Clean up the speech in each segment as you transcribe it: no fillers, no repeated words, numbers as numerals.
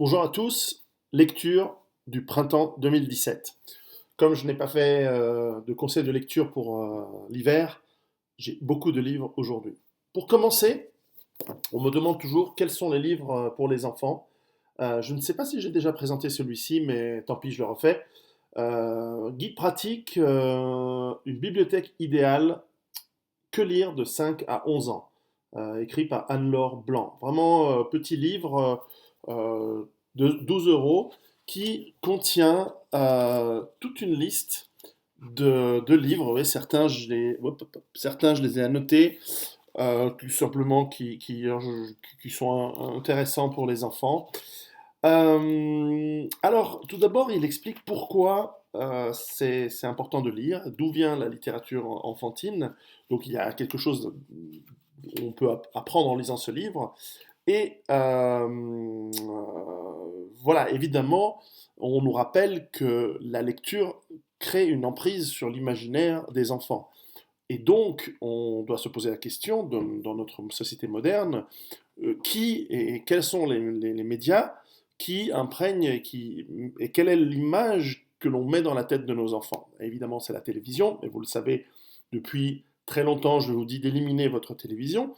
Bonjour à tous, lecture du printemps 2017. Comme je n'ai pas fait de conseil de lecture pour l'hiver, j'ai beaucoup de livres aujourd'hui. Pour commencer, on me demande toujours quels sont les livres pour les enfants. Je ne sais pas si j'ai déjà présenté celui-ci, mais tant pis, je le refais. Guide pratique, une bibliothèque idéale, que lire de 5 à 11 ans, écrit par Anne-Laure Blanc. Vraiment petit livre de 12 euros qui contient toute une liste de livres. Oui, certains, je les ai annotés, tout simplement qui sont intéressants pour les enfants. Alors, tout d'abord, il explique pourquoi c'est important de lire, d'où vient la littérature enfantine. Donc, il y a quelque chose qu'on peut apprendre en lisant ce livre. Et voilà, évidemment, on nous rappelle que la lecture crée une emprise sur l'imaginaire des enfants. Et donc, on doit se poser la question, dans notre société moderne, qui et quels sont les médias qui imprègnent et quelle est l'image que l'on met dans la tête de nos enfants. Évidemment, c'est la télévision, et vous le savez, depuis très longtemps, je vous dis d'éliminer votre télévision,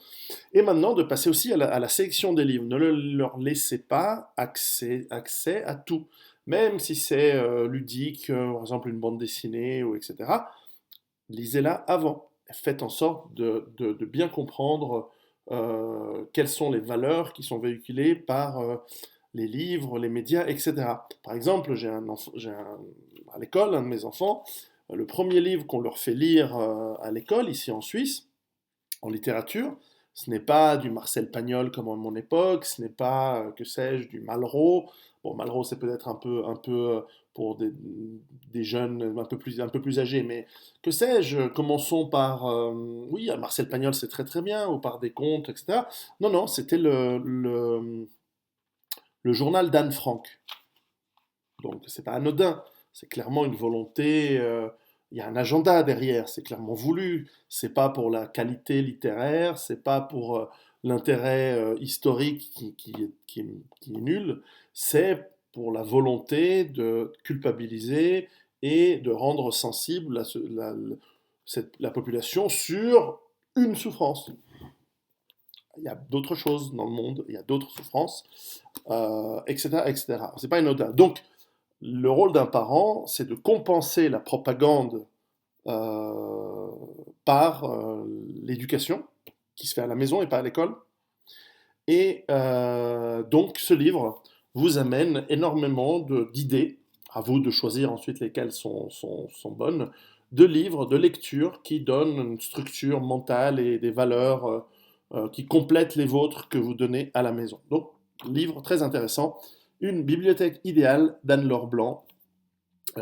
et maintenant de passer aussi à la sélection des livres. Ne leur laissez pas accès à tout, même si c'est ludique, par exemple une bande dessinée, ou etc. Lisez-la avant. Faites en sorte de bien comprendre quelles sont les valeurs qui sont véhiculées par les livres, les médias, etc. Par exemple, à l'école, un de mes enfants, le premier livre qu'on leur fait lire à l'école, ici en Suisse, en littérature, ce n'est pas du Marcel Pagnol comme à mon époque, ce n'est pas, que sais-je, du Malraux. Bon, Malraux, c'est peut-être un peu pour des jeunes un peu plus âgés, mais que sais-je, commençons par, oui, Marcel Pagnol, c'est très très bien, ou par des contes, etc. Non, non, c'était le journal d'Anne Frank. Donc, c'est pas anodin, c'est clairement une volonté, il y a un agenda derrière, c'est clairement voulu. C'est pas pour la qualité littéraire, c'est pas pour l'intérêt historique qui est nul, c'est pour la volonté de culpabiliser et de rendre sensible la population sur une souffrance. Il y a d'autres choses dans le monde, il y a d'autres souffrances, etc., etc. C'est pas anodin. Donc, le rôle d'un parent, c'est de compenser la propagande euh, par l'éducation qui se fait à la maison et pas à l'école. Et donc, ce livre vous amène énormément d'idées, à vous de choisir ensuite lesquelles sont bonnes, de livres, de lectures qui donnent une structure mentale et des valeurs qui complètent les vôtres que vous donnez à la maison. Donc, livre très intéressant, Une bibliothèque idéale d'Anne-Laure Blanc,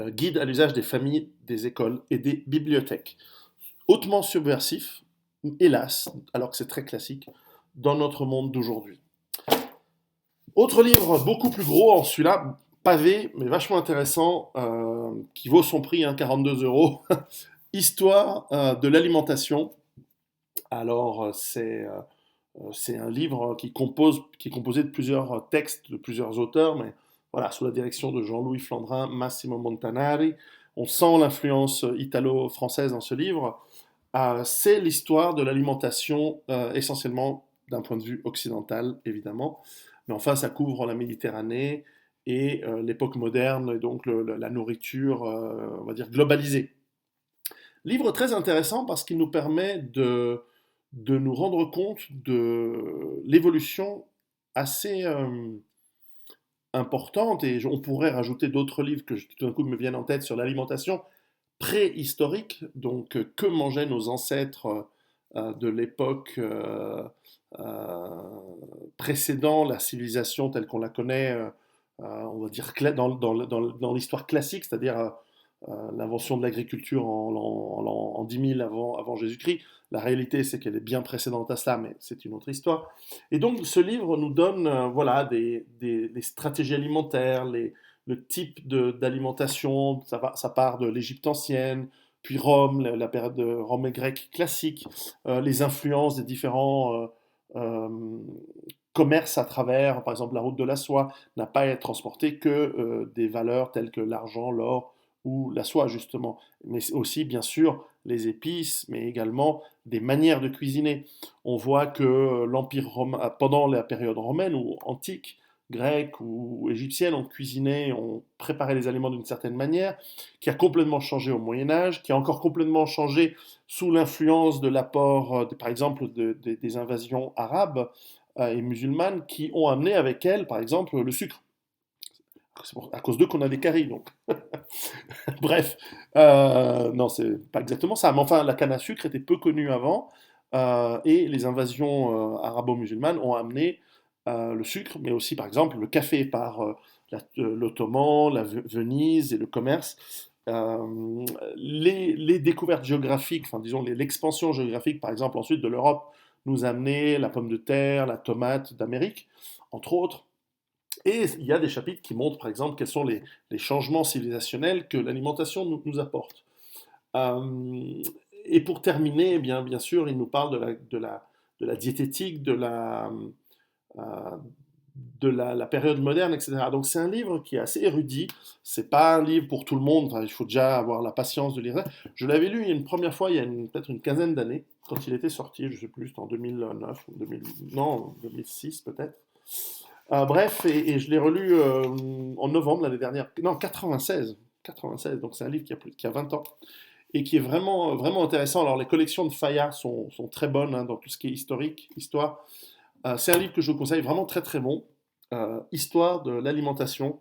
guide à l'usage des familles, des écoles et des bibliothèques. Hautement subversif, hélas, alors que c'est très classique, dans notre monde d'aujourd'hui. Autre livre beaucoup plus gros, en celui-là, pavé, mais vachement intéressant, qui vaut son prix, hein, 42 euros. Histoire de l'alimentation. Alors, c'est un livre qui est composé de plusieurs textes, de plusieurs auteurs, mais voilà, sous la direction de Jean-Louis Flandrin, Massimo Montanari. On sent l'influence italo-française dans ce livre. C'est l'histoire de l'alimentation, essentiellement d'un point de vue occidental, évidemment. Mais enfin, ça couvre la Méditerranée et l'époque moderne, et donc la nourriture, on va dire, globalisée. Livre très intéressant parce qu'il nous permet de nous rendre compte de l'évolution assez importante, et on pourrait rajouter d'autres livres que tout d'un coup me viennent en tête sur l'alimentation préhistorique, donc que mangeaient nos ancêtres de l'époque euh, précédant la civilisation telle qu'on la connaît, on va dire dans l'histoire classique, c'est-à-dire l'invention de l'agriculture en 10 000 avant Jésus-Christ. La réalité, c'est qu'elle est bien précédente à cela, mais c'est une autre histoire. Et donc, ce livre nous donne voilà, des stratégies alimentaires, le type d'alimentation. Ça part de l'Égypte ancienne, puis Rome, la période de Rome et grecque classique, les influences des différents commerce à travers, par exemple, la route de la soie, n'a pas à être transporté que des valeurs telles que l'argent, l'or ou la soie, justement. Mais aussi, bien sûr, les épices, mais également des manières de cuisiner. On voit que l'Empire romain, pendant la période romaine ou antique, grecque ou égyptienne, on cuisinait, on préparait les aliments d'une certaine manière, qui a complètement changé au Moyen Âge, qui a encore complètement changé sous l'influence de l'apport, par exemple, des invasions arabes et musulmanes, qui ont amené avec elles, par exemple, le sucre. C'est à cause d'eux qu'on a des caries, donc. Bref, non, c'est pas exactement ça, mais enfin, la canne à sucre était peu connue avant, et les invasions arabo-musulmanes ont amené le sucre, mais aussi, par exemple, le café par l'Ottoman, la Venise et le commerce. Les découvertes géographiques, enfin, disons, l'expansion géographique, par exemple, ensuite de l'Europe, nous a amené la pomme de terre, la tomate d'Amérique, entre autres. Et il y a des chapitres qui montrent, par exemple, quels sont les changements civilisationnels que l'alimentation nous apporte. Euh, et pour terminer, eh bien sûr, il nous parle de la diététique, euh, la période moderne, etc. Donc c'est un livre qui est assez érudit. C'est pas un livre pour tout le monde. Enfin, il faut déjà avoir la patience de lire ça. Je l'avais lu une première fois il y a peut-être une quinzaine d'années, quand il était sorti. Je sais plus, c'était en 2009 ou 2000, non, 2006 peut-être. Bref, et je l'ai relu en novembre l'année dernière. Non, 96. 96, donc c'est un livre qui a 20 ans et qui est vraiment, vraiment intéressant. Alors, les collections de Fayard sont très bonnes dans tout ce qui est historique, histoire. C'est un livre que je vous conseille, vraiment très très bon. Histoire de l'alimentation.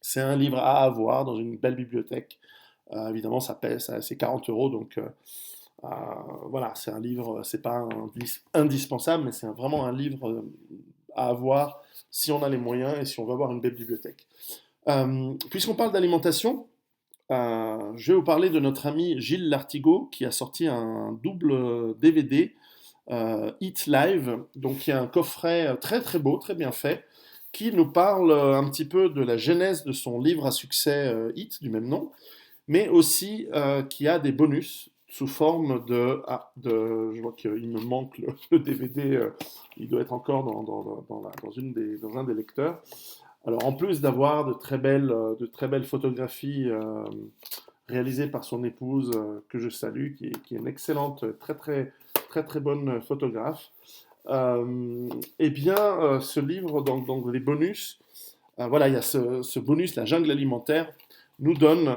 C'est un livre à avoir dans une belle bibliothèque. Évidemment, ça pèse, c'est 40 euros, donc euh, voilà, c'est un livre, c'est pas indispensable, mais c'est vraiment un livre à avoir si on a les moyens et si on veut avoir une belle bibliothèque. Puisqu'on parle d'alimentation, je vais vous parler de notre ami Gilles Lartigot qui a sorti un double DVD Eat Live, donc il y a un coffret très très beau, très bien fait, qui nous parle un petit peu de la genèse de son livre à succès Eat du même nom, mais aussi qui a des bonus sous forme je vois qu'il me manque le DVD, il doit être encore dans un des lecteurs. Alors en plus d'avoir de très belles photographies réalisées par son épouse, que je salue, qui est une excellente, très très très très bonne photographe, eh bien ce livre, dans les bonus, voilà, il y a ce bonus, la jungle alimentaire, nous donne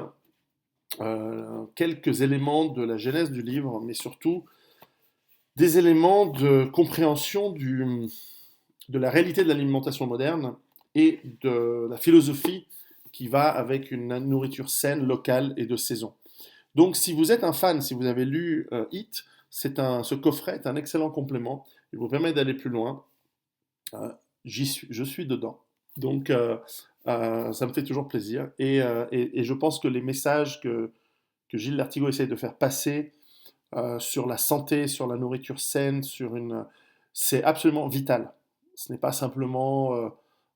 quelques éléments de la genèse du livre, mais surtout des éléments de compréhension de la réalité de l'alimentation moderne et de la philosophie qui va avec une nourriture saine, locale et de saison. Donc si vous êtes un fan, si vous avez lu Hit, ce coffret est un excellent complément. Il vous permet d'aller plus loin. Euh, je suis dedans. Donc ça me fait toujours plaisir. Et je pense que les messages que Gilles Lartigot essaie de faire passer sur la santé, sur la nourriture saine, c'est absolument vital. Ce n'est pas simplement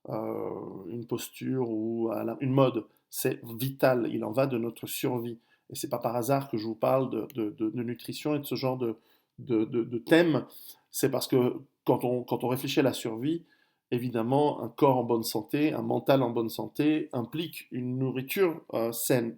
une posture ou une mode, c'est vital. Il en va de notre survie. Et c'est pas par hasard que je vous parle de nutrition et de ce genre de thème. C'est parce que quand on réfléchit à la survie, évidemment, un corps en bonne santé, un mental en bonne santé implique une nourriture saine.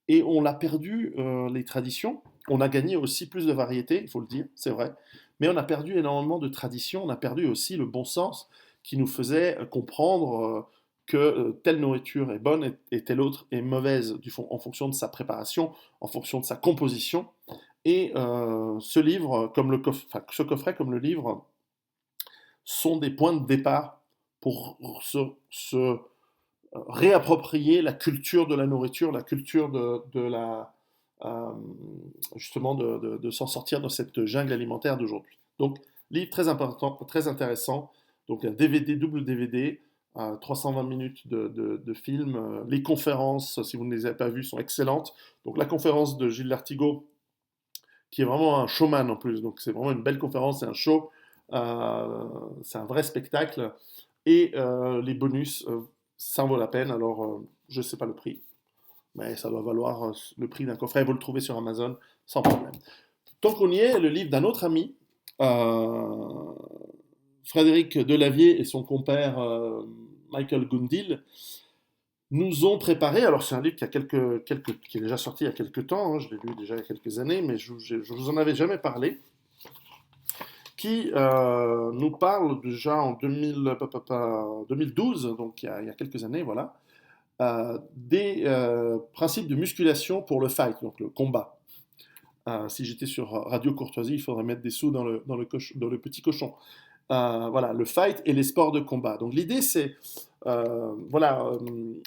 Et on l'a perdu, les traditions. On a gagné aussi plus de variété, il faut le dire, c'est vrai. Mais on a perdu énormément de traditions. On a perdu aussi le bon sens qui nous faisait comprendre que telle nourriture est bonne et telle autre est mauvaise en fonction de sa préparation, en fonction de sa composition. Et ce livre, ce coffret comme le livre, sont des points de départ pour se réapproprier la culture de la nourriture, la culture euh, justement de s'en sortir de cette jungle alimentaire d'aujourd'hui. Donc, livre très important, très intéressant. Donc, un DVD, double DVD, 320 minutes de film. Les conférences, si vous ne les avez pas vues, sont excellentes. Donc, la conférence de Gilles Lartigot, qui est vraiment un showman en plus. Donc, c'est vraiment une belle conférence, c'est un show. C'est un vrai spectacle. Et les bonus, ça en vaut la peine. Alors, je ne sais pas le prix, mais ça doit valoir le prix d'un coffret. Vous le trouvez sur Amazon sans problème. Tant qu'on y est, le livre d'un autre ami, euh, Frédéric Delavier et son compère Michael Gundil nous ont préparé, alors c'est un livre qui est déjà sorti il y a quelques temps, hein, je l'ai lu déjà il y a quelques années, mais je vous en avais jamais parlé, qui nous parle déjà en 2012, donc il y a quelques années, voilà, des principes de musculation pour le fight, donc le combat. Si j'étais sur Radio Courtoisie, il faudrait mettre des sous dans le petit cochon. Voilà, le fight et les sports de combat. Donc l'idée c'est, voilà,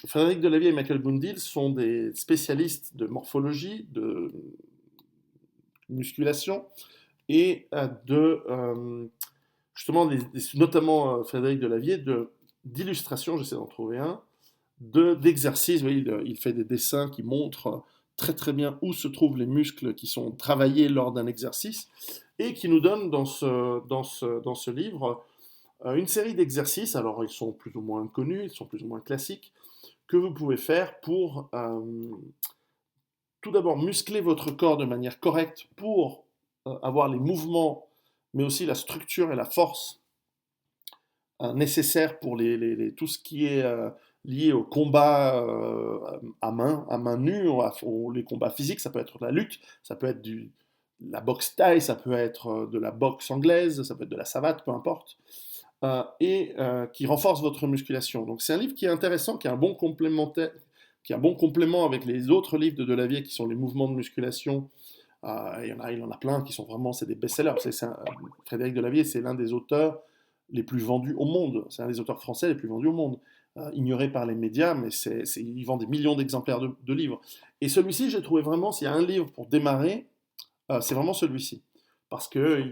Frédéric Delavier et Michael Gundil sont des spécialistes de morphologie, de musculation et justement, notamment Frédéric Delavier, d'illustration, j'essaie d'en trouver un, d'exercices. Vous voyez, il fait des dessins qui montrent très très bien où se trouvent les muscles qui sont travaillés lors d'un exercice et qui nous donne dans ce livre une série d'exercices. Alors ils sont plus ou moins connus, ils sont plus ou moins classiques, que vous pouvez faire pour tout d'abord muscler votre corps de manière correcte pour avoir les mouvements, mais aussi la structure et la force nécessaires pour tout ce qui est lié au combat à main nue, les combats physiques. Ça peut être de la lutte, ça peut être la boxe thaï, ça peut être de la boxe anglaise, ça peut être de la savate, peu importe, et qui renforce votre musculation. Donc c'est un livre qui est intéressant, qui est un bon complémentaire, qui est un bon complément avec les autres livres de Delavier qui sont les mouvements de musculation. Il en a plein qui sont vraiment, c'est des best-sellers. Frédéric Delavier, c'est l'un des auteurs les plus vendus au monde. C'est un des auteurs français les plus vendus au monde. Ignoré par les médias, mais il vend des millions d'exemplaires de livres. Et celui-ci, j'ai trouvé vraiment, s'il y a un livre pour démarrer, c'est vraiment celui-ci. Parce que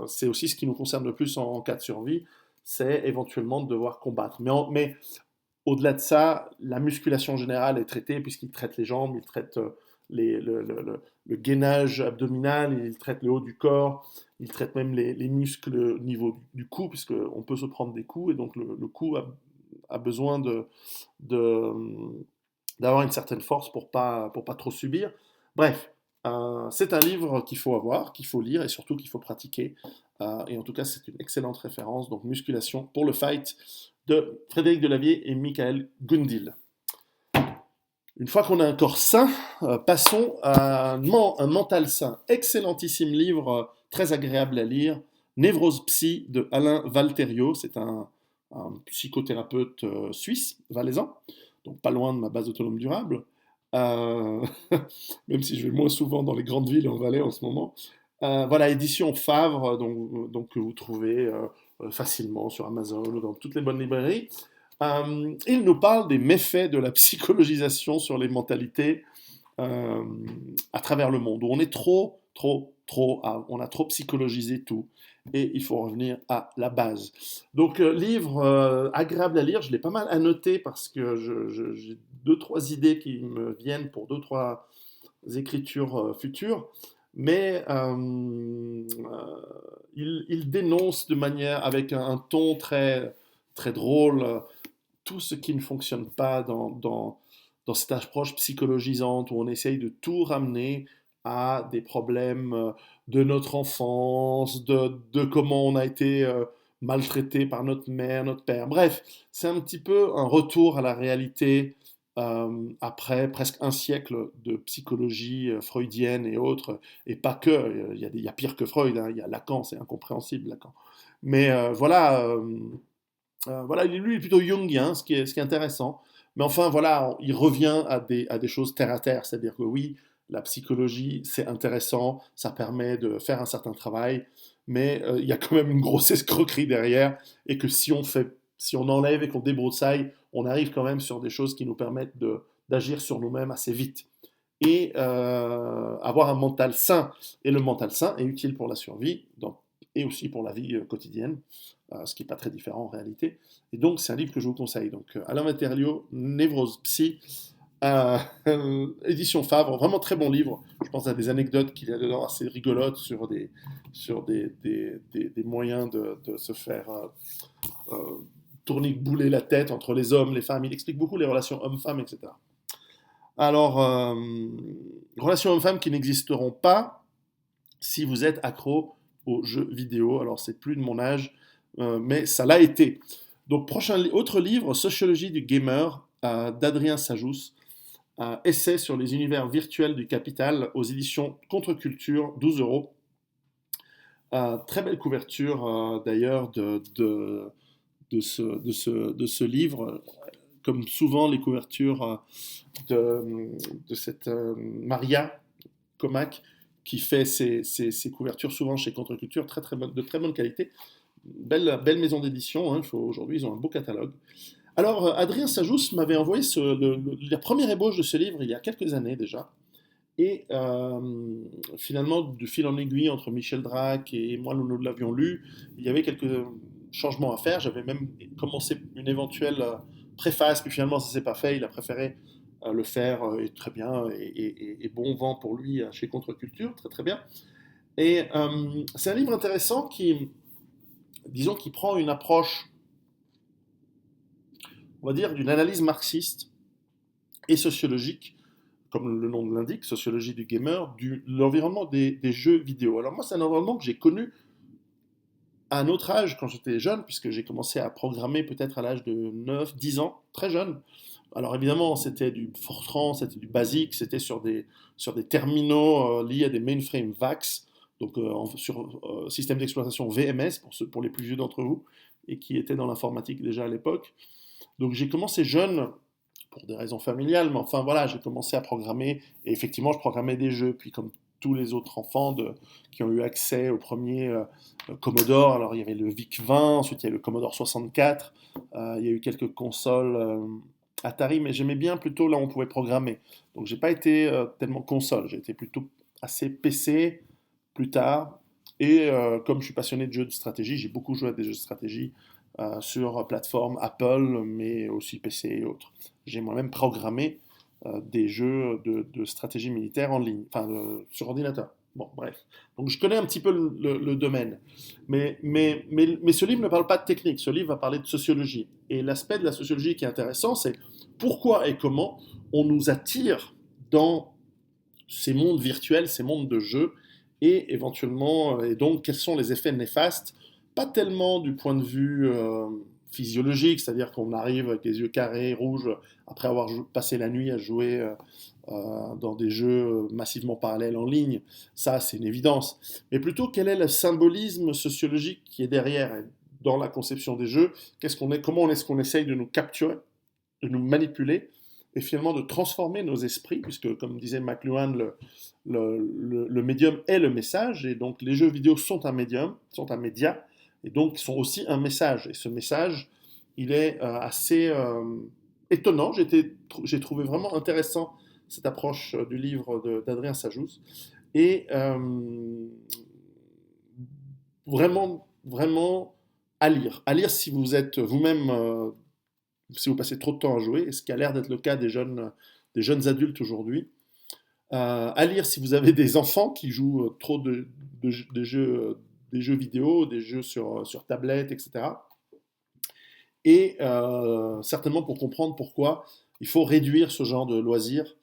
c'est aussi ce qui nous concerne le plus en cas de survie, c'est éventuellement de devoir combattre. Mais au-delà de ça, la musculation générale est traitée puisqu'il traite les jambes, il traite le gainage abdominal, il traite le haut du corps, il traite même les muscles au niveau du cou, puisqu'on peut se prendre des coups, et donc le cou a besoin d'avoir une certaine force pour pas trop subir. Bref, c'est un livre qu'il faut avoir, qu'il faut lire et surtout qu'il faut pratiquer. Et en tout cas, c'est une excellente référence. Donc, Musculation pour le fight de Frédéric Delavier et Michael Gundil. Une fois qu'on a un corps sain, passons à un mental sain. Excellentissime livre, très agréable à lire. Névrose Psy de Alain Valterio. C'est un psychothérapeute suisse, valaisan, donc pas loin de ma base autonome durable. Même si je vais moins souvent dans les grandes villes en Valais en ce moment. Voilà, édition Favre, donc que vous trouvez facilement sur Amazon ou dans toutes les bonnes librairies. Il nous parle des méfaits de la psychologisation sur les mentalités à travers le monde, où on est on a trop psychologisé tout, et il faut revenir à la base. Donc, livre agréable à lire, je l'ai pas mal annoté parce que j'ai deux, trois idées qui me viennent pour deux, trois écritures futures, mais il dénonce de manière, avec un ton très, très drôle, tout ce qui ne fonctionne pas dans cette approche psychologisante où on essaye de tout ramener à des problèmes de notre enfance, de comment on a été maltraité par notre mère, notre père. Bref, c'est un petit peu un retour à la réalité après presque un siècle de psychologie freudienne et autres, et pas que, il y a pire que Freud, hein, il y a Lacan, c'est incompréhensible Lacan. Mais voilà, lui, il est plutôt jungien, ce qui est intéressant. Mais enfin, voilà, il revient à des choses terre à terre. C'est-à-dire que oui, la psychologie, c'est intéressant, ça permet de faire un certain travail, mais il y a quand même une grosse escroquerie derrière, et que si on enlève et qu'on débroussaille, on arrive quand même sur des choses qui nous permettent d'agir sur nous-mêmes assez vite. Et avoir un mental sain. Et le mental sain est utile pour la survie, et aussi pour la vie quotidienne, ce qui n'est pas très différent en réalité. Et donc, c'est un livre que je vous conseille. Donc, Alain Valterio, Névrose Psy, édition Favre, vraiment très bon livre. Je pense à des anecdotes qu'il y a dedans assez rigolotes sur des moyens de se faire tourner, bouler la tête entre les hommes, les femmes. Il explique beaucoup les relations hommes-femmes, etc. Alors, relations hommes-femmes qui n'existeront pas si vous êtes accro aux jeux vidéo. Alors, c'est plus de mon âge, mais ça l'a été. Donc, autre livre, Sociologie du gamer, d'Adrien Sajous, essai sur les univers virtuels du capital aux éditions Contre-Culture, 12 euros. Très belle couverture d'ailleurs de ce livre. Comme souvent, les couvertures de cette Maria Comac qui fait ses couvertures souvent chez Contre-Culture, de très bonne qualité. Belle maison d'édition, hein, aujourd'hui ils ont un beau catalogue. Alors, Adrien Sajous m'avait envoyé la première ébauche de ce livre il y a quelques années déjà. Et finalement, de fil en aiguille, entre Michel Drac et moi, nous l'avions lu, il y avait quelques changements à faire. J'avais même commencé une éventuelle préface, puis finalement, ça ne s'est pas fait. Il a préféré le faire, et très bien, et bon vent pour lui chez Contre-Culture, très très bien. Et c'est un livre intéressant disons, qui prend une approche, on va dire, d'une analyse marxiste et sociologique, comme le nom l'indique, sociologie du gamer, l'environnement des jeux vidéo. Alors moi, c'est un environnement que j'ai connu à un autre âge, quand j'étais jeune, puisque j'ai commencé à programmer peut-être à l'âge de 9, 10 ans, très jeune. Alors évidemment, c'était du Fortran, c'était du BASIC, c'était sur des terminaux liés à des mainframes VAX, donc sur système d'exploitation VMS, pour les plus vieux d'entre vous, et qui étaient dans l'informatique déjà à l'époque. Donc j'ai commencé jeune, pour des raisons familiales, mais enfin voilà, j'ai commencé à programmer, et effectivement je programmais des jeux, puis comme tous les autres enfants qui ont eu accès au premier Commodore, alors il y avait le VIC-20, ensuite il y a le Commodore 64, il y a eu quelques consoles Atari, mais j'aimais bien plutôt là où on pouvait programmer. Donc j'ai pas été tellement console, j'ai été plutôt assez PC plus tard, et comme je suis passionné de jeux de stratégie, j'ai beaucoup joué à des jeux de stratégie sur plateforme Apple, mais aussi PC et autres. J'ai moi-même programmé des jeux de stratégie militaire en ligne, enfin sur ordinateur. Bon, bref. Donc je connais un petit peu le domaine. Mais ce livre ne parle pas de technique, ce livre va parler de sociologie. Et l'aspect de la sociologie qui est intéressant, c'est pourquoi et comment on nous attire dans ces mondes virtuels, ces mondes de jeux, et éventuellement, et donc quels sont les effets néfastes, pas tellement du point de vue physiologique, c'est-à-dire qu'on arrive avec les yeux carrés, rouges, après avoir passé la nuit à jouer dans des jeux massivement parallèles en ligne, ça c'est une évidence, mais plutôt quel est le symbolisme sociologique qui est derrière dans la conception des jeux, comment est-ce qu'on essaye de nous capturer, de nous manipuler, et finalement de transformer nos esprits, puisque comme disait McLuhan, le médium est le message, et donc les jeux vidéo sont un médium, sont un média, et donc sont aussi un message. Et ce message, il est assez étonnant. J'ai trouvé vraiment intéressant cette approche du livre d'Adrien Sajous, et vraiment, vraiment à lire. À lire si vous êtes vous-même si vous passez trop de temps à jouer, et ce qui a l'air d'être le cas des jeunes adultes aujourd'hui. À lire si vous avez des enfants qui jouent trop de jeux, des jeux vidéo, des jeux sur tablette, etc. Et certainement pour comprendre pourquoi il faut réduire ce genre de loisir,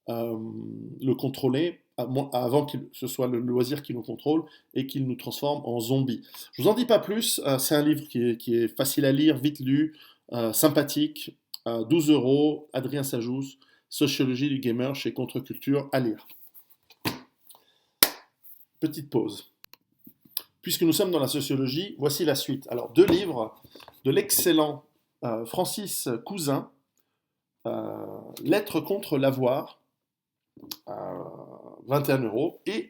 le contrôler avant que ce soit le loisir qui nous contrôle et qu'il nous transforme en zombies. Je vous en dis pas plus, c'est un livre qui est facile à lire, vite lu, sympathique, 12 euros, Adrien Sajous, Sociologie du gamer chez Contre-Culture, à lire. Petite pause. Puisque nous sommes dans la sociologie, voici la suite. Alors, deux livres de l'excellent Francis Cousin, Lettres contre l'avoir, 21 euros, et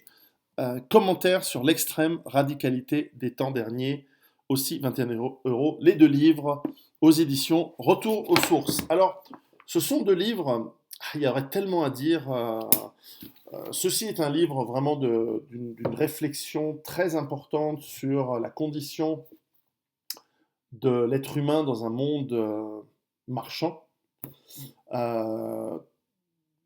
Commentaires sur l'extrême radicalité des temps derniers, aussi 21 euros, les deux livres aux éditions Retour aux sources. Alors, ce sont deux livres, il y aurait tellement à dire. Ceci est un livre vraiment d'une réflexion très importante sur la condition de l'être humain dans un monde marchand.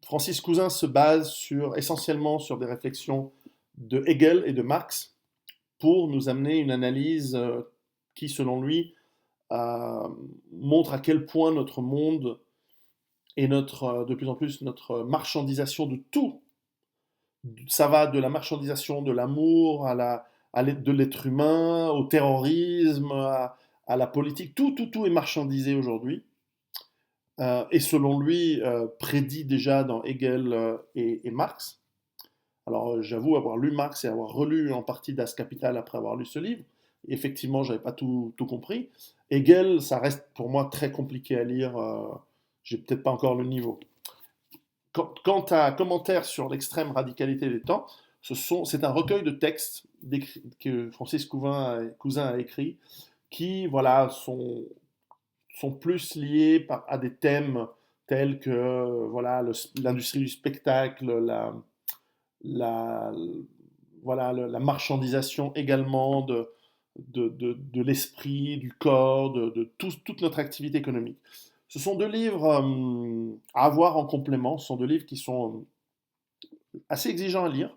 Francis Cousin se base essentiellement sur des réflexions de Hegel et de Marx pour nous amener une analyse qui, selon lui, montre à quel point notre monde et de plus en plus notre marchandisation de tout, ça va de la marchandisation de l'amour de l'être humain, au terrorisme, à la politique. Tout est marchandisé aujourd'hui. Et selon lui, prédit déjà dans Hegel et Marx. Alors, j'avoue avoir lu Marx et avoir relu en partie Das Kapital après avoir lu ce livre. Et effectivement, j'avais pas tout compris. Hegel, ça reste pour moi très compliqué à lire. J'ai peut-être pas encore le niveau. Quant à commentaires sur l'extrême radicalité des temps, c'est un recueil de textes que Francis Cousin a écrit, qui voilà, sont plus liés à des thèmes tels que voilà, l'industrie du spectacle, la, voilà, la marchandisation également de l'esprit, du corps, toute notre activité économique. Ce sont deux livres à avoir en complément. Ce sont deux livres qui sont assez exigeants à lire.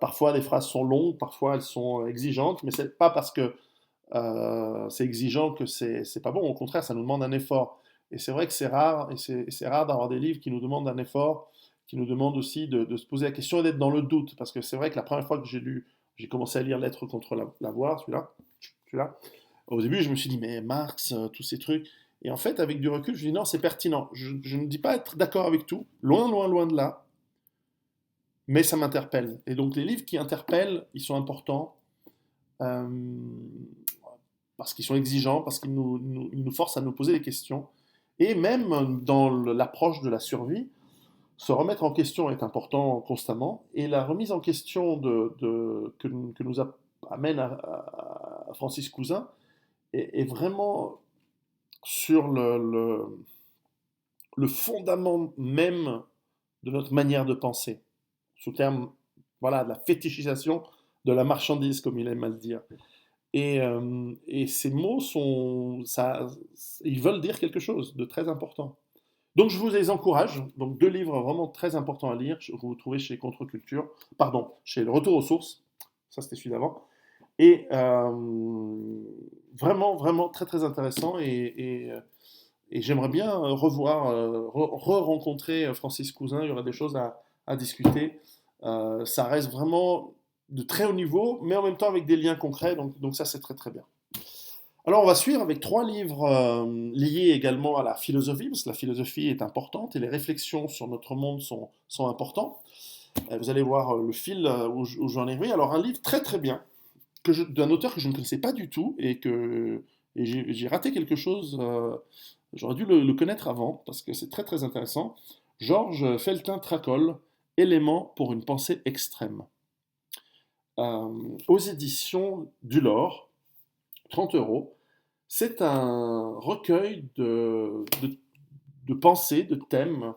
Parfois, les phrases sont longues, parfois elles sont exigeantes, mais c'est pas parce que c'est exigeant que c'est pas bon. Au contraire, ça nous demande un effort. Et c'est vrai que c'est rare, et c'est rare d'avoir des livres qui nous demandent un effort, qui nous demandent aussi de se poser la question et d'être dans le doute. Parce que c'est vrai que la première fois que j'ai commencé à lire L'être contre l'avoir, celui-là, au début, je me suis dit, mais Marx, tous ces trucs. Et en fait, avec du recul, je me dis, non, c'est pertinent. Je ne dis pas être d'accord avec tout, loin, loin, loin de là, mais ça m'interpelle. Et donc, les livres qui interpellent, ils sont importants. Euh, parce qu'ils sont exigeants, parce ils nous forcent à nous poser des questions. Et même dans l'approche de la survie, se remettre en question est important constamment. Et la remise en question que nous amène à Francis Cousin est vraiment sur le fondament même de notre manière de penser, sous terme voilà, de la fétichisation de la marchandise, comme il aime à le dire. Et ces mots ils veulent dire quelque chose de très important. Donc je vous les encourage. Donc deux livres vraiment très importants à lire. Vous trouvez chez Contre-Culture, pardon, chez Le Retour aux Sources. Ça c'était celui d'avant. Et vraiment, vraiment très très intéressant. Et j'aimerais bien revoir, re-rencontrer Francis Cousin. Il y aura des choses à discuter. Ça reste vraiment de très haut niveau, mais en même temps avec des liens concrets. Donc ça c'est très très bien. Alors, on va suivre avec trois livres liés également à la philosophie, parce que la philosophie est importante et les réflexions sur notre monde sont importantes. Vous allez voir le fil où j'en ai vu. Alors, un livre très très bien, d'un auteur que je ne connaissais pas du tout et j'ai raté quelque chose. J'aurais dû le connaître avant, parce que c'est très très intéressant. Georges Feltin-Tracol, Éléments pour une pensée extrême. Aux éditions Dulor, 30 euros. C'est un recueil de pensées, de thèmes,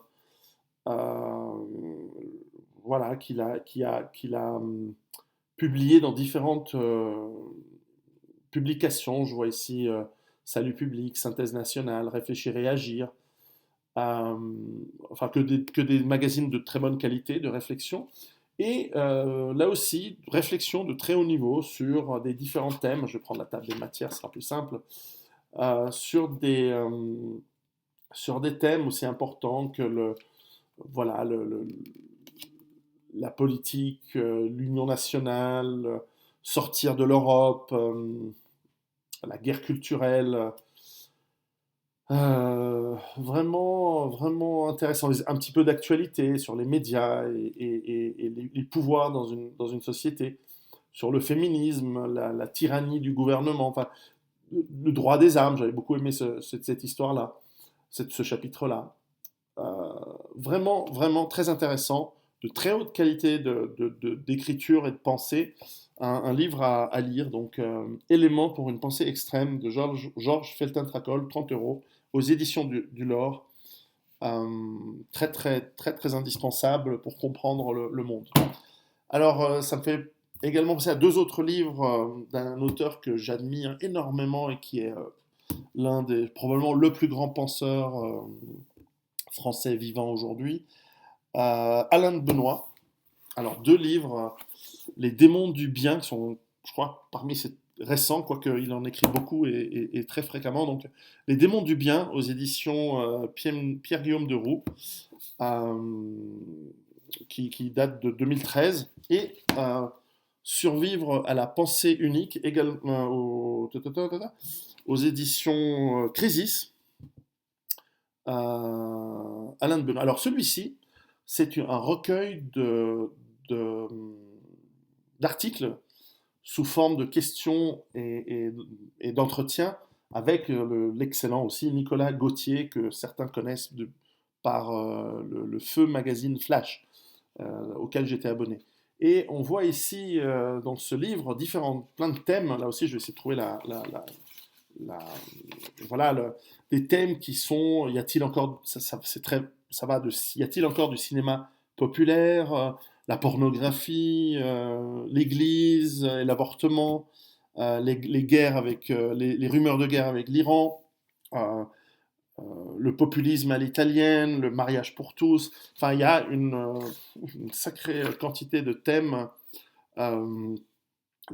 euh, voilà, qu'il a publié dans différentes publications. Je vois ici Salut public, Synthèse nationale, Réfléchir et agir. Euh, enfin, que des magazines de très bonne qualité, de réflexion. Et là aussi, réflexion de très haut niveau sur des différents thèmes. Je vais prendre la table des matières, ce sera plus simple. euh, sur des, euh, sur des thèmes aussi importants que voilà, la politique, l'union nationale, sortir de l'Europe, la guerre culturelle. Vraiment, vraiment intéressant. Un petit peu d'actualité sur les médias et les pouvoirs dans une société, sur le féminisme, la tyrannie du gouvernement, enfin, le droit des armes. J'avais beaucoup aimé cette histoire-là, ce chapitre-là. Vraiment, vraiment très intéressant, de très haute qualité d'écriture et de pensée. Un livre à lire, donc Éléments pour une pensée extrême de Georges Feltin-Tracol, 30 euros, aux éditions du Lore. Très, très, très, très indispensable pour comprendre le monde. Alors, ça me fait également penser à deux autres livres d'un auteur que j'admire énormément et qui est probablement le plus grand penseur français vivant aujourd'hui, Alain de Benoît. Alors, deux livres, Les démons du bien, qui sont, je crois, parmi ces récents, quoique il en écrit beaucoup et très fréquemment. Donc, Les démons du bien, aux éditions Pierre-Guillaume de Roux, qui date de 2013. Et Survivre à la pensée unique, également aux éditions Crisis, Alain de Benoît. Alors celui-ci, c'est un recueil de- d'articles sous forme de questions et d'entretiens avec l'excellent aussi Nicolas Gauthier, que certains connaissent par le Feu magazine Flash, auquel j'étais abonné. Et on voit ici, dans ce livre, plein de thèmes. Là aussi, je vais essayer de trouver la- voilà, des thèmes qui sont, y a-t-il encore, c'est très, ça va de, y a-t-il encore du cinéma populaire, la pornographie, l'Église et l'avortement, les guerres avec, les rumeurs de guerre avec l'Iran, euh, euh, le populisme à l'italienne, le mariage pour tous. Enfin, il y a une sacrée quantité de thèmes euh,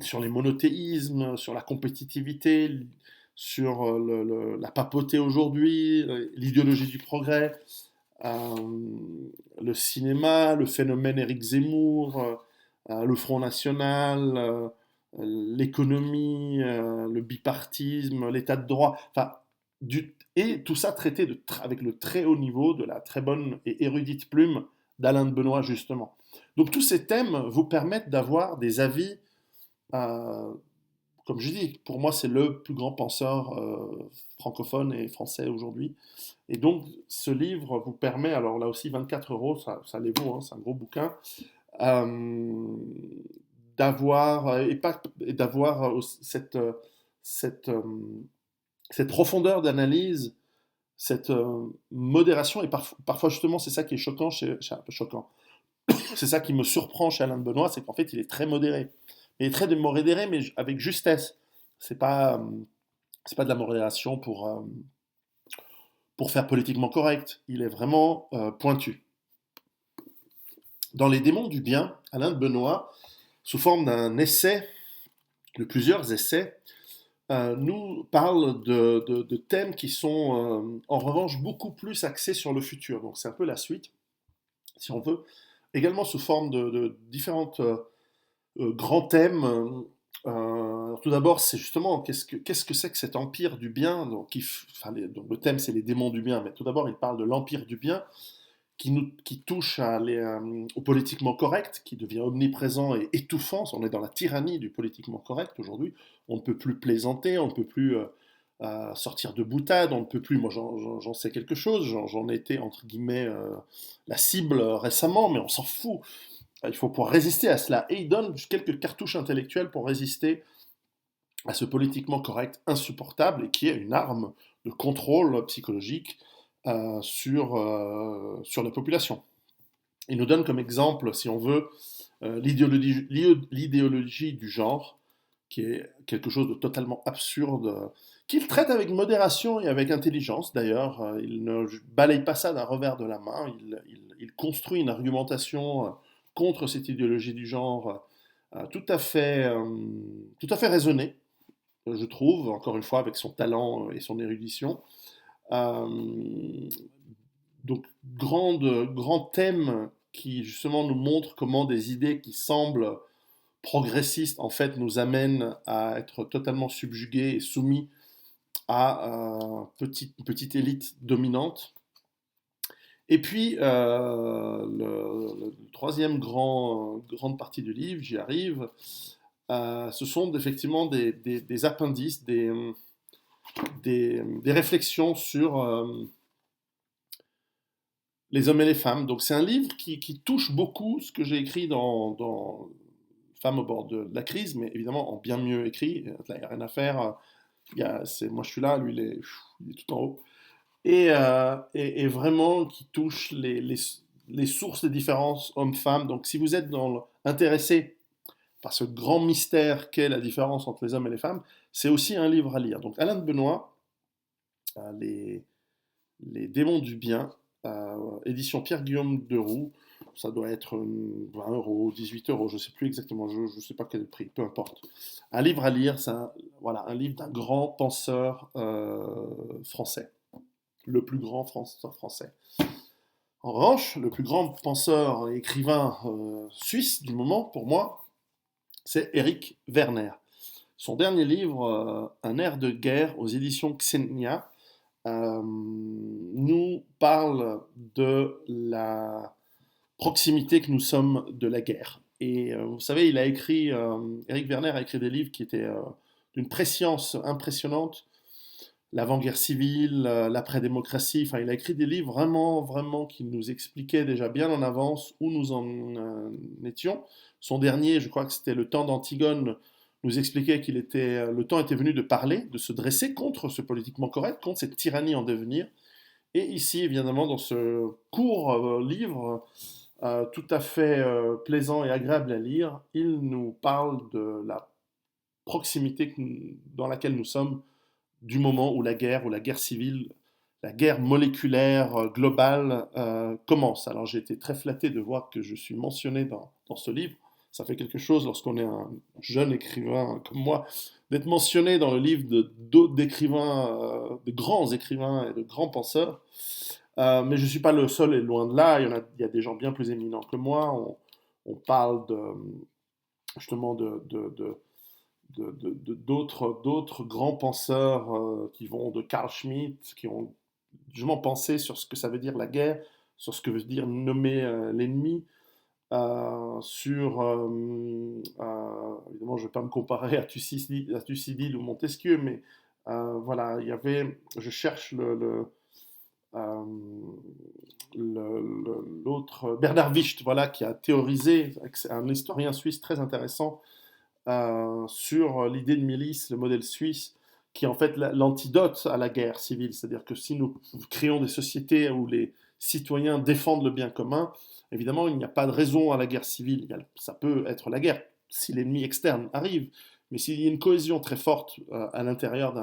sur les monothéismes, sur la compétitivité, sur la papauté aujourd'hui, l'idéologie du progrès, euh, le cinéma, le phénomène Éric Zemmour, le Front National, l'économie, le bipartisme, l'état de droit, enfin, et tout ça traité avec le très haut niveau de la très bonne et érudite plume d'Alain de Benoît, justement. Donc tous ces thèmes vous permettent d'avoir des avis, euh, comme je dis, pour moi c'est le plus grand penseur francophone et français aujourd'hui. Et donc ce livre vous permet, alors là aussi 24 euros, ça les vaut, hein, c'est un gros bouquin, euh, d'avoir cette, euh, cette profondeur d'analyse, cette modération, et parfois justement c'est ça qui est choquant, un peu choquant, c'est ça qui me surprend chez Alain de Benoît, c'est qu'en fait il est très modéré. Il est très modéré, mais avec justesse. C'est pas, c'est pas de la modération pour faire politiquement correct. Il est vraiment pointu. Dans Les démons du bien, Alain de Benoît, sous forme d'un essai, de plusieurs essais, nous parle de thèmes qui sont en revanche beaucoup plus axés sur le futur. Donc c'est un peu la suite, si on veut. Également sous forme de différentes grands thèmes. Tout d'abord, c'est justement qu'est-ce que c'est que cet empire du bien, donc le thème c'est les démons du bien, mais tout d'abord il parle de l'empire du bien qui touche au politiquement correct, qui devient omniprésent et étouffant. On est dans la tyrannie du politiquement correct aujourd'hui. On ne peut plus plaisanter, on ne peut plus sortir de boutade, on ne peut plus. Moi, j'en sais quelque chose. J'en ai été entre guillemets la cible récemment, mais on s'en fout. Il faut pouvoir résister à cela. Et il donne quelques cartouches intellectuelles pour résister à ce politiquement correct insupportable et qui est une arme de contrôle psychologique sur la population. Il nous donne comme exemple, si on veut, l'idéologie du genre, qui est quelque chose de totalement absurde, qu'il traite avec modération et avec intelligence d'ailleurs. Il ne balaye pas ça d'un revers de la main, il construit une argumentation contre cette idéologie du genre tout à fait raisonnée, je trouve, encore une fois, avec son talent et son érudition. Euh, donc, grand thème qui justement nous montre comment des idées qui semblent progressistes, en fait, nous amènent à être totalement subjugués et soumis à une petite élite dominante. Et puis, le troisième grande partie du livre, j'y arrive, ce sont effectivement des appendices, des réflexions sur les hommes et les femmes. Donc c'est un livre qui touche beaucoup ce que j'ai écrit dans Femmes au bord de la crise, mais évidemment en bien mieux écrit. Là, il n'y a rien à faire. Moi je suis là, lui il est tout en haut. Et vraiment qui touche les sources des différences hommes-femmes. Donc si vous êtes intéressé par ce grand mystère qu'est la différence entre les hommes et les femmes, c'est aussi un livre à lire. Donc Alain de Benoît, les, les démons du bien, édition Pierre-Guillaume Deroux, ça doit être 20 euros, 18 euros, je ne sais plus exactement, je ne sais pas quel est le prix, peu importe. Un livre à lire, c'est voilà, un livre d'un grand penseur français, le plus grand penseur français. En revanche, le plus grand penseur et écrivain suisse du moment, pour moi, c'est Eric Werner. Son dernier livre, Un air de guerre, aux éditions Xenia, nous parle de la proximité que nous sommes de la guerre. Et vous savez, Eric Werner a écrit des livres qui étaient d'une prescience impressionnante. L'avant-guerre civile, l'après-démocratie, enfin il a écrit des livres vraiment, vraiment qui nous expliquaient déjà bien en avance où nous en étions. Son dernier, je crois que c'était Le temps d'Antigone, nous expliquait le temps était venu de parler, de se dresser contre ce politiquement correct, contre cette tyrannie en devenir. Et ici, évidemment, dans ce court livre, tout à fait plaisant et agréable à lire, il nous parle de la proximité dans laquelle nous sommes du moment où la guerre civile, la guerre moléculaire globale commence. Alors j'ai été très flatté de voir que je suis mentionné dans ce livre. Ça fait quelque chose lorsqu'on est un jeune écrivain comme moi, d'être mentionné dans le livre d'autres écrivains, de grands écrivains et de grands penseurs. Mais je ne suis pas le seul et loin de là. Il y a des gens bien plus éminents que moi. On parle justement d'autres grands penseurs qui vont de Carl Schmitt, qui ont justement pensé sur ce que ça veut dire la guerre, sur ce que veut dire nommer l'ennemi, évidemment, je ne vais pas me comparer à Thucydide ou Montesquieu, mais voilà, je cherche euh, l'autre, Bernard Wicht, voilà, qui a théorisé, c'est un historien suisse très intéressant, sur l'idée de milice, le modèle suisse, qui est en fait l'antidote à la guerre civile. C'est-à-dire que si nous créons des sociétés où les citoyens défendent le bien commun, évidemment, il n'y a pas de raison à la guerre civile. Ça peut être la guerre si l'ennemi externe arrive, mais s'il y a une cohésion très forte à l'intérieur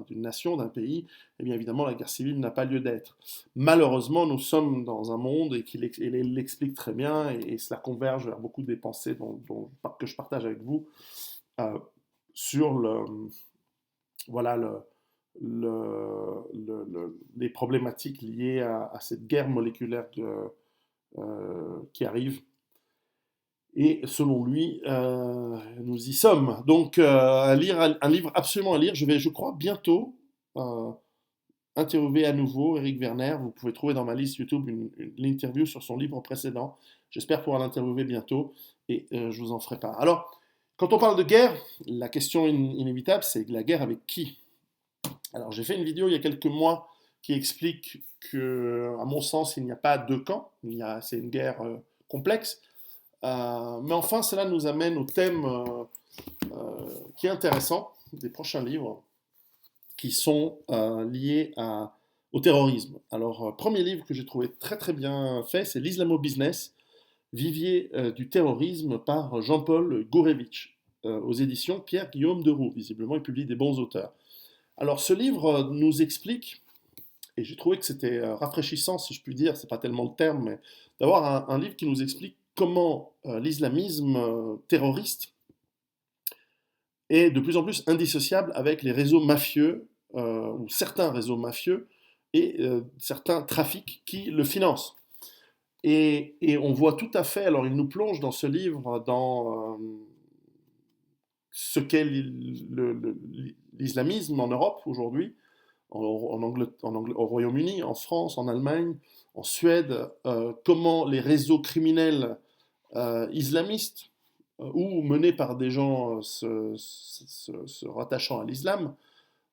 d'une nation, d'un pays, eh bien évidemment la guerre civile n'a pas lieu d'être. Malheureusement, nous sommes dans un monde, et qu'il l'explique très bien, et cela converge vers beaucoup des pensées que je partage avec vous, euh, sur voilà, les problématiques liées à cette guerre moléculaire qui arrive. Et selon lui, nous y sommes. Donc, un livre absolument à lire. Je vais, je crois, bientôt euh, interviewer à nouveau Eric Werner. Vous pouvez trouver dans ma liste YouTube l'interview sur son livre précédent. J'espère pouvoir l'interviewer bientôt et je vous en ferai part. Alors, quand on parle de guerre, la question inévitable, c'est la guerre avec qui? Alors, j'ai fait une vidéo il y a quelques mois qui explique que, à mon sens, il n'y a pas deux camps. C'est une guerre complexe. Mais enfin, cela nous amène au thème qui est intéressant des prochains livres qui sont liés au terrorisme. Alors, premier livre que j'ai trouvé très très bien fait, c'est l'Islamo-Business, Vivier du terrorisme par Jean-Paul Gourevitch, aux éditions Pierre-Guillaume Deroux. Visiblement, il publie des bons auteurs. Alors, ce livre nous explique, et j'ai trouvé que c'était rafraîchissant, si je puis dire, c'est pas tellement le terme, mais d'avoir un livre qui nous explique comment l'islamisme terroriste est de plus en plus indissociable avec les réseaux mafieux, ou certains réseaux mafieux, et certains trafics qui le financent. Et on voit tout à fait, alors il nous plonge dans ce livre dans ce qu'est l'islamisme en Europe aujourd'hui, au Royaume-Uni, en France, en Allemagne, en Suède, comment les réseaux criminels islamistes ou menés par des gens se rattachant à l'islam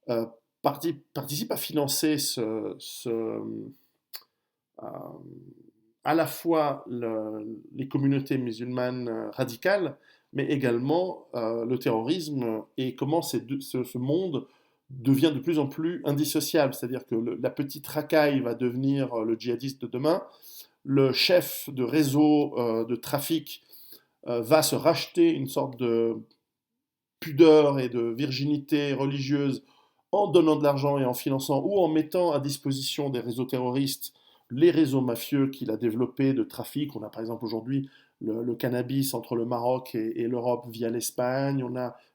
euh, participent à financer à la fois les communautés musulmanes radicales, mais également le terrorisme et comment ce monde devient de plus en plus indissociable. C'est-à-dire que la petite racaille va devenir le djihadiste de demain, le chef de réseau de trafic va se racheter une sorte de pudeur et de virginité religieuse en donnant de l'argent et en finançant ou en mettant à disposition des réseaux terroristes les réseaux mafieux qu'il a développés de trafic. On a par exemple aujourd'hui le cannabis entre le Maroc et l'Europe via l'Espagne,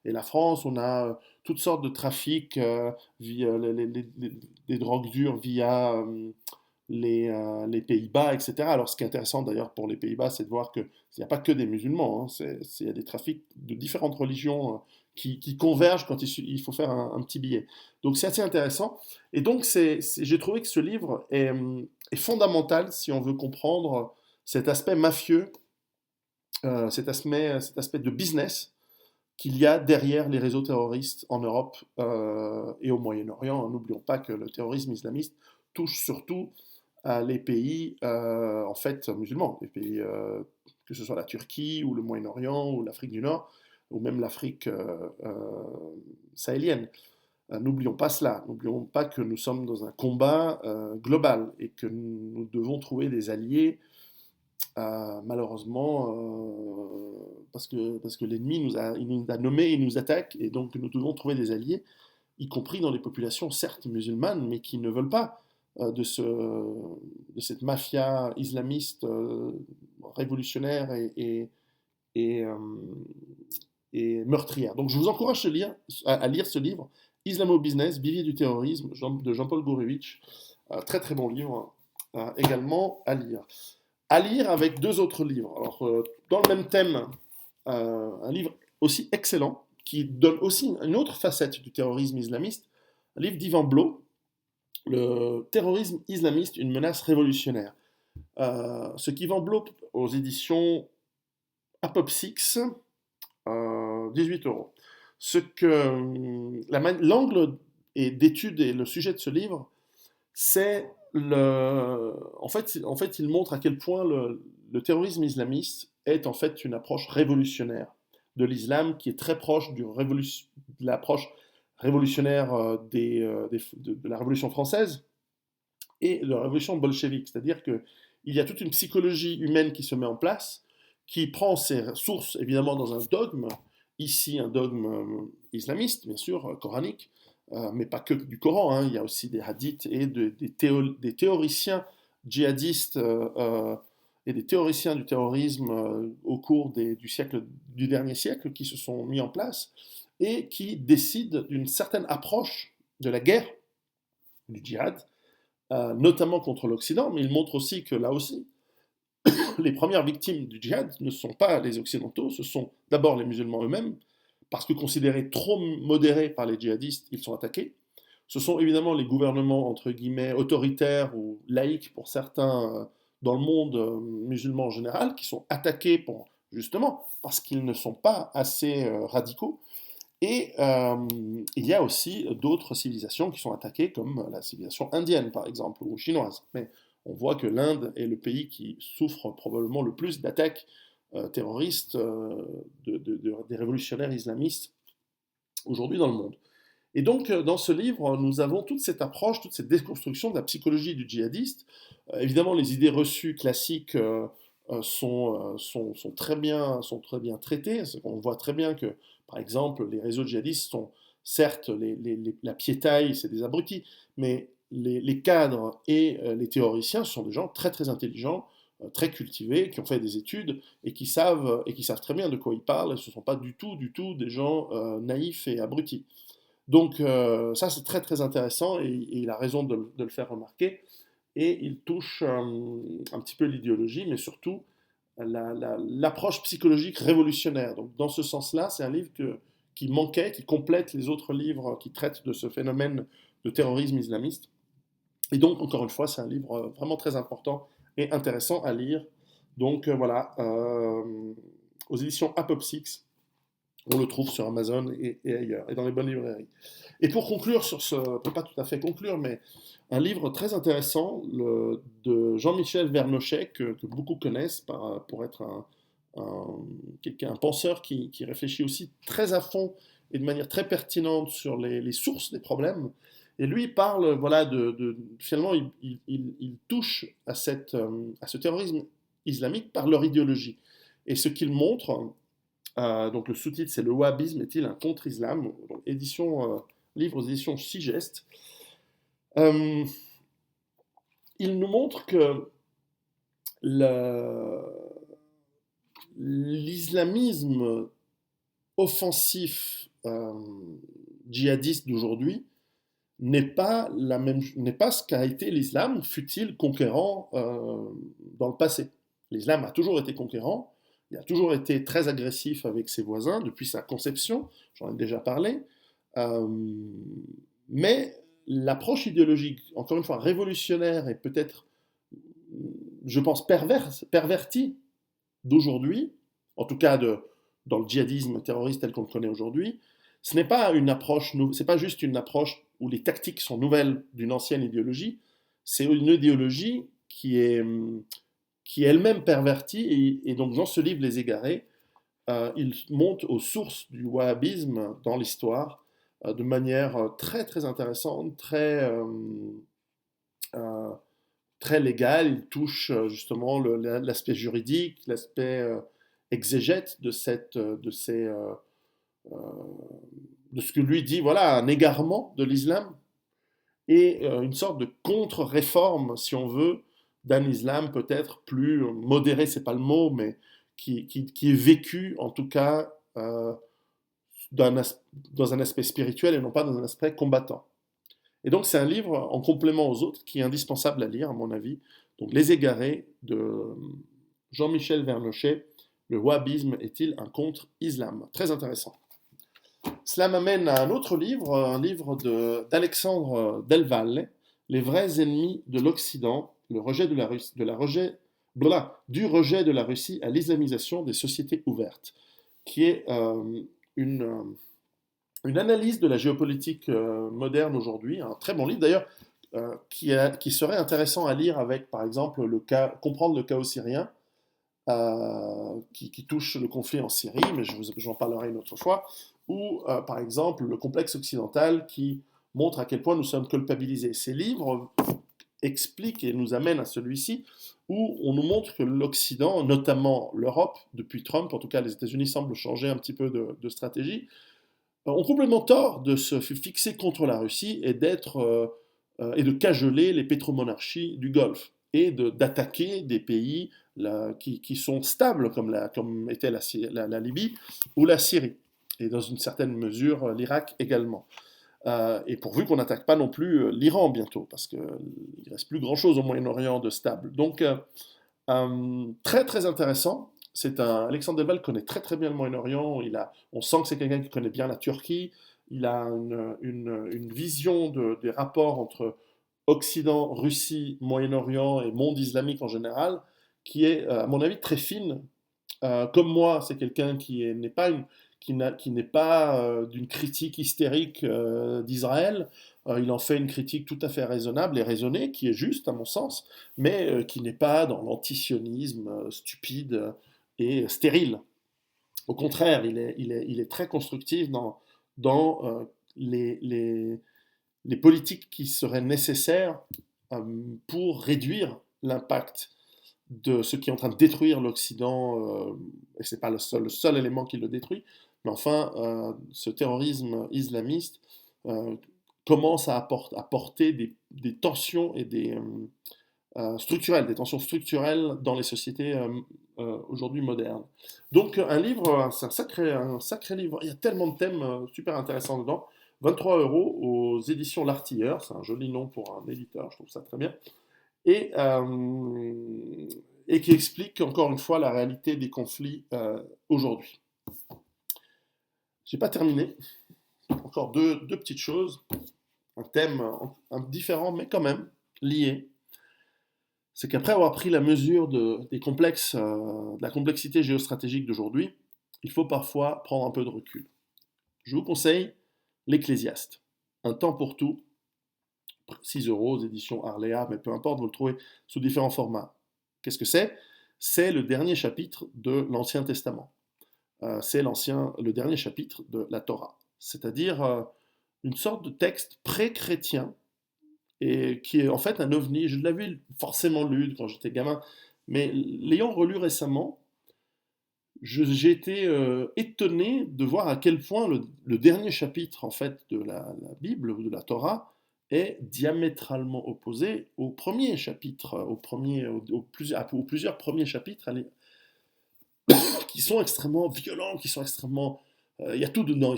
et la France, on a toutes sortes de trafics via les drogues dures via les Pays-Bas, etc. Alors, ce qui est intéressant d'ailleurs pour les Pays-Bas, c'est de voir qu'il n'y a pas que des musulmans, hein, il y a des trafics de différentes religions qui convergent quand il faut faire un petit billet. Donc, c'est assez intéressant. Et donc, j'ai trouvé que ce livre est fondamental si on veut comprendre cet aspect mafieux, cet aspect de business qu'il y a derrière les réseaux terroristes en Europe et au Moyen-Orient. N'oublions pas que le terrorisme islamiste touche surtout les pays en fait musulmans, les pays que ce soit la Turquie ou le Moyen-Orient ou l'Afrique du Nord ou même l'Afrique sahélienne. N'oublions pas cela, n'oublions pas que nous sommes dans un combat global et que nous devons trouver des alliés malheureusement, parce que l'ennemi il nous a nommés, il nous attaque, et donc nous devons trouver des alliés, y compris dans les populations certes musulmanes, mais qui ne veulent pas de cette mafia islamiste révolutionnaire et, euh, et meurtrière. Donc je vous encourage à lire ce livre, Islamo-Business, Vivier du terrorisme, de Jean-Paul Gourevitch. Très très bon livre, également à lire. À lire avec deux autres livres. Alors, dans le même thème, un livre aussi excellent, qui donne aussi une autre facette du terrorisme islamiste, un livre d'Yvan Blot, Le terrorisme islamiste, une menace révolutionnaire. Ce qu'Yvan Blot, aux éditions Apopsix, 18 euros. L'angle d'étude et le sujet de ce livre, c'est en fait, il montre à quel point le terrorisme islamiste est en fait une approche révolutionnaire de l'islam qui est très proche de l'approche révolutionnaire de la Révolution française et de la Révolution bolchevique. C'est-à-dire qu'il y a toute une psychologie humaine qui se met en place, qui prend ses sources évidemment dans un dogme, ici un dogme islamiste, bien sûr, coranique, mais pas que du Coran, hein. Il y a aussi des hadiths et des théoriciens djihadistes et des théoriciens du terrorisme au cours du dernier siècle qui se sont mis en place et qui décident d'une certaine approche de la guerre, du djihad, notamment contre l'Occident, mais ils montrent aussi que là aussi, les premières victimes du djihad ne sont pas les Occidentaux, ce sont d'abord les musulmans eux-mêmes, parce que considérés trop modérés par les djihadistes, ils sont attaqués. Ce sont évidemment les gouvernements, entre guillemets, autoritaires ou laïques pour certains dans le monde musulman en général, qui sont attaqués justement parce qu'ils ne sont pas assez radicaux. Et il y a aussi d'autres civilisations qui sont attaquées, comme la civilisation indienne, par exemple, ou chinoise. Mais on voit que l'Inde est le pays qui souffre probablement le plus d'attaques terroristes des révolutionnaires islamistes aujourd'hui dans le monde. Et donc, dans ce livre, nous avons toute cette approche, toute cette déconstruction de la psychologie du djihadiste. Évidemment, les idées reçues classiques sont très bien traitées. On voit très bien que, par exemple, les réseaux djihadistes sont, certes, la piétaille, c'est des abrutis, mais les cadres et les théoriciens sont des gens très très intelligents, très cultivés, qui ont fait des études et qui savent très bien de quoi ils parlent. Et ce ne sont pas du tout des gens naïfs et abrutis. Donc ça, c'est très très intéressant et il a raison de le faire remarquer. Et il touche un petit peu l'idéologie, mais surtout l'approche psychologique révolutionnaire. Donc dans ce sens-là, c'est un livre qui manquait, qui complète les autres livres qui traitent de ce phénomène de terrorisme islamiste. Et donc, encore une fois, c'est un livre vraiment très important et intéressant à lire. Donc voilà, aux éditions Apopsix. On le trouve sur Amazon et ailleurs, et dans les bonnes librairies. Et pour conclure sur pas tout à fait conclure, mais un livre très intéressant de Jean-Michel Vernochet, que beaucoup connaissent pour être un penseur qui réfléchit aussi très à fond et de manière très pertinente sur les sources des problèmes. Et lui parle, voilà, finalement, il touche à ce terrorisme islamique par leur idéologie. Et ce qu'il montre, donc le sous-titre c'est Le wahhabisme est-il un contre-islam, donc livre aux éditions Sigest. Il nous montre que l'islamisme offensif djihadiste d'aujourd'hui n'est pas ce qu'a été l'islam, fut-il conquérant dans le passé. L'islam a toujours été conquérant, il a toujours été très agressif avec ses voisins depuis sa conception, j'en ai déjà parlé, euh, mais l'approche idéologique, encore une fois révolutionnaire et peut-être, je pense, pervertie d'aujourd'hui, en tout cas dans le djihadisme terroriste tel qu'on le connaît aujourd'hui, ce n'est pas une approche, c'est pas juste une approche où les tactiques sont nouvelles d'une ancienne idéologie, c'est une idéologie qui est elle-même pervertie, et donc dans ce livre Les Égarés, il monte aux sources du wahhabisme dans l'histoire de manière très très intéressante, euh, très légale. Il touche justement l'aspect juridique, l'aspect exégète euh, de ce que lui dit, voilà, un égarement de l'islam et une sorte de contre-réforme, si on veut, d'un islam peut-être plus modéré, c'est pas le mot, mais qui est vécu en tout cas dans un aspect spirituel et non pas dans un aspect combattant. Et donc c'est un livre en complément aux autres qui est indispensable à lire à mon avis. Donc Les Égarés de Jean-Michel Vernochet, le wahhabisme est-il un contre-islam? Très intéressant. Cela m'amène à un autre livre, un livre d'Alexandre Del Valle, Les vrais ennemis de l'Occident, le rejet de la Russie, du rejet de la Russie à l'islamisation des sociétés ouvertes, qui est une analyse de la géopolitique moderne aujourd'hui, un très bon livre d'ailleurs, qui serait intéressant à lire avec, par exemple, comprendre le chaos syrien, qui touche le conflit en Syrie, mais j'en parlerai une autre fois, ou par exemple le complexe occidental qui montre à quel point nous sommes culpabilisés. Ces livres expliquent et nous amènent à celui-ci, où on nous montre que l'Occident, notamment l'Europe, depuis Trump, en tout cas les États-Unis semblent changer un petit peu de stratégie, ont complètement tort de se fixer contre la Russie et de cajoler les pétromonarchies du Golfe et d'attaquer des pays qui sont stables comme était la Libye ou la Syrie et dans une certaine mesure l'Irak également. Et pourvu qu'on n'attaque pas non plus l'Iran bientôt, parce qu'il ne reste plus grand-chose au Moyen-Orient de stable. Donc très très intéressant. Alexandre Delval connaît très très bien le Moyen-Orient. On sent que c'est quelqu'un qui connaît bien la Turquie. Il a une vision des rapports entre Occident, Russie, Moyen-Orient et monde islamique en général, qui est, à mon avis, très fine. Comme moi, c'est quelqu'un qui n'est pas d'une critique hystérique d'Israël. Il en fait une critique tout à fait raisonnable et raisonnée, qui est juste à mon sens, mais qui n'est pas dans l'antisionisme stupide et stérile. Au contraire, il est très constructif dans les politiques qui seraient nécessaires pour réduire l'impact de ce qui est en train de détruire l'Occident, et ce n'est pas le seul élément qui le détruit, mais enfin, ce terrorisme islamiste commence à porter des tensions et des tensions structurelles dans les sociétés aujourd'hui modernes. Donc un livre, c'est un sacré livre, il y a tellement de thèmes super intéressants dedans. 23 euros aux éditions L'Artilleur, c'est un joli nom pour un éditeur, je trouve ça très bien. Et, et qui explique encore une fois la réalité des conflits aujourd'hui. J'ai pas terminé. Encore deux petites choses. Un thème différent, mais quand même lié. C'est qu'après avoir pris la mesure de la complexité géostratégique d'aujourd'hui, il faut parfois prendre un peu de recul. Je vous conseille l'Ecclésiaste. Un temps pour tout, 6 euros aux éditions Arléa, mais peu importe, vous le trouvez sous différents formats. Qu'est-ce que c'est? C'est le dernier chapitre de l'Ancien Testament. C'est le dernier chapitre de la Torah. C'est-à-dire une sorte de texte pré-chrétien et qui est en fait un ovni. Je l'avais forcément lu quand j'étais gamin, mais l'ayant relu récemment, j'ai été étonné de voir à quel point le dernier chapitre en fait de la Bible ou de la Torah est diamétralement opposé au premier chapitre, aux plusieurs premiers chapitres qui sont extrêmement violents, qui sont extrêmement... Il y a tout dedans,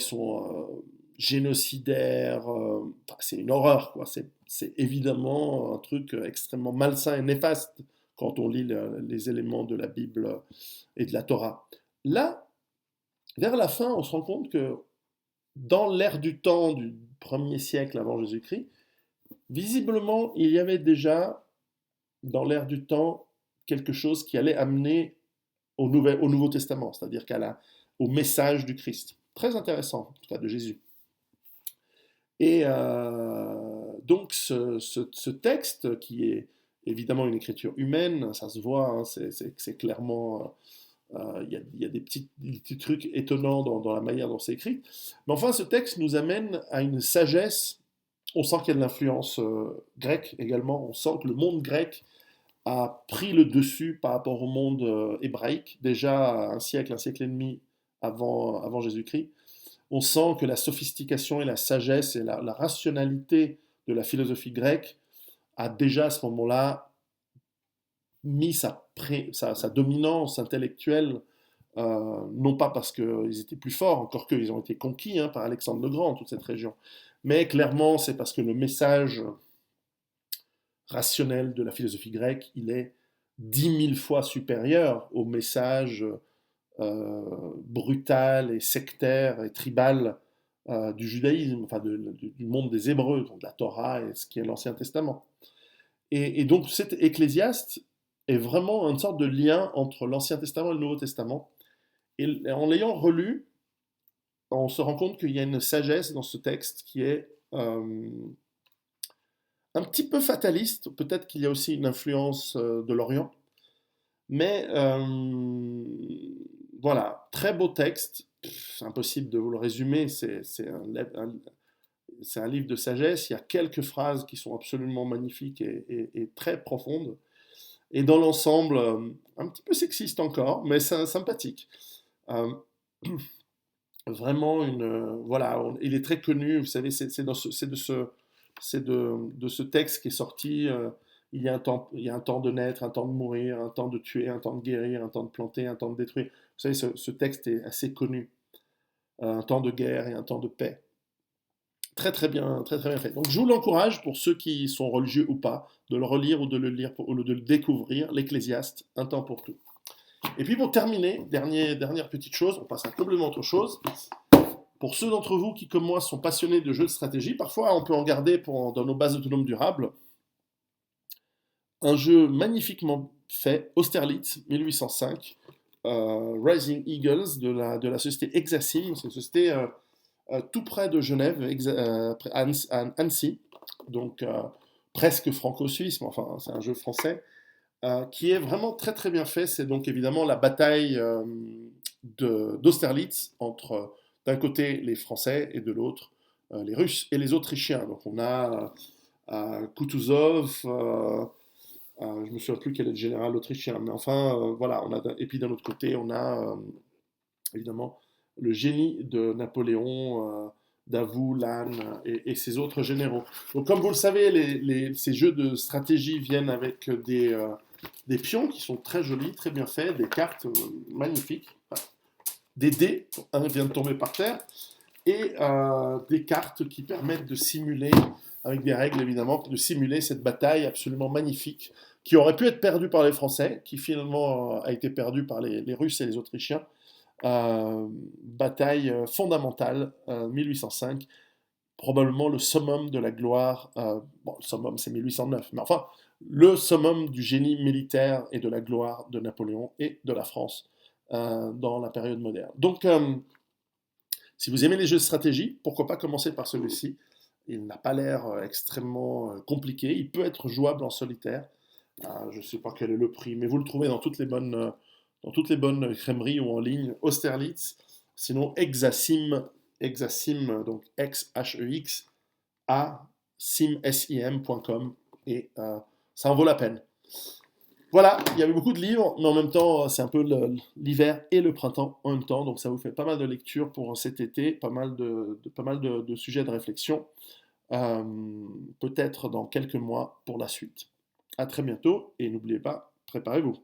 génocidaire, enfin, c'est une horreur, quoi. C'est évidemment un truc extrêmement malsain et néfaste quand on lit les éléments de la Bible et de la Torah. Là, vers la fin, on se rend compte que dans l'ère du temps du 1er siècle avant Jésus-Christ, visiblement, il y avait déjà, dans l'ère du temps, quelque chose qui allait amener au Nouveau Testament, c'est-à-dire au message du Christ. Très intéressant, en tout cas de Jésus. Et donc ce texte, qui est évidemment une écriture humaine, ça se voit, hein, c'est clairement... Il y a des petits trucs étonnants dans la manière dont c'est écrit. Mais enfin, ce texte nous amène à une sagesse. On sent qu'il y a de l'influence grecque également. On sent que le monde grec a pris le dessus par rapport au monde hébraïque, déjà un siècle et demi avant Jésus-Christ. On sent que la sophistication et la sagesse et la rationalité de la philosophie grecque a déjà à ce moment-là mis sa dominance intellectuelle, non pas parce qu'ils étaient plus forts, encore qu'ils ont été conquis par Alexandre le Grand, toute cette région, mais clairement c'est parce que le message rationnel de la philosophie grecque, il est 10 000 fois supérieur au message brutal et sectaire et tribal du judaïsme, enfin du monde des Hébreux, donc de la Torah et ce qui est l'Ancien Testament. Et donc cet Ecclésiaste est vraiment une sorte de lien entre l'Ancien Testament et le Nouveau Testament. Et en l'ayant relu, on se rend compte qu'il y a une sagesse dans ce texte qui est un petit peu fataliste. Peut-être qu'il y a aussi une influence de l'Orient. Mais voilà, très beau texte. C'est impossible de vous le résumer. C'est un livre de sagesse. Il y a quelques phrases qui sont absolument magnifiques et très profondes. Et dans l'ensemble, un petit peu sexiste encore, mais c'est sympathique. Euh, Vraiment voilà, il est très connu. Vous savez, c'est de ce texte qui est sorti. Il y a un temps de naître, un temps de mourir, un temps de tuer, un temps de guérir, un temps de planter, un temps de détruire. Vous savez, ce texte est assez connu. Un temps de guerre et un temps de paix. Très très bien fait. Donc je vous l'encourage, pour ceux qui sont religieux ou pas, de le relire ou de le lire ou de le découvrir, l'Ecclésiaste, un temps pour tout. Et puis pour terminer, dernière petite chose, on passe à complètement autre chose. Pour ceux d'entre vous qui, comme moi, sont passionnés de jeux de stratégie, parfois on peut en garder dans nos bases autonomes durables. Un jeu magnifiquement fait, Austerlitz, 1805, Rising Eagles, de la société Exacim. C'est une société tout près de Genève, à Annecy, donc presque franco-suisse, mais enfin c'est un jeu français, qui est vraiment très très bien fait. C'est donc évidemment la bataille d'Austerlitz entre d'un côté les Français et de l'autre les Russes et les Autrichiens. Donc on a Kutuzov, je me souviens plus quel est le général autrichien, mais enfin voilà, et puis d'un autre côté on a évidemment le génie de Napoléon, Davout, Lannes et ses autres généraux. Donc comme vous le savez, ces jeux de stratégie viennent avec des pions qui sont très jolis, très bien faits, des cartes magnifiques, des dés, un vient de tomber par terre, et des cartes qui permettent de simuler, avec des règles évidemment, de simuler cette bataille absolument magnifique, qui aurait pu être perdue par les Français, qui finalement a été perdue par les Russes et les Autrichiens. Bataille fondamentale, 1805, probablement le summum de la gloire, bon, le summum c'est 1809, mais enfin, le summum du génie militaire et de la gloire de Napoléon et de la France dans la période moderne. Donc, si vous aimez les jeux de stratégie, pourquoi pas commencer par celui-ci. Il n'a pas l'air extrêmement compliqué, il peut être jouable en solitaire. Je ne sais pas quel est le prix, mais vous le trouvez dans toutes les bonnes crèmeries ou en ligne, Austerlitz. Sinon, Exacim, donc X-H-E-X, A, sim.com, et ça en vaut la peine. Voilà, il y avait beaucoup de livres, mais en même temps, c'est un peu l'hiver et le printemps en même temps, donc ça vous fait pas mal de lectures pour cet été, pas mal de sujets de réflexion, peut-être dans quelques mois pour la suite. À très bientôt, et n'oubliez pas, préparez-vous.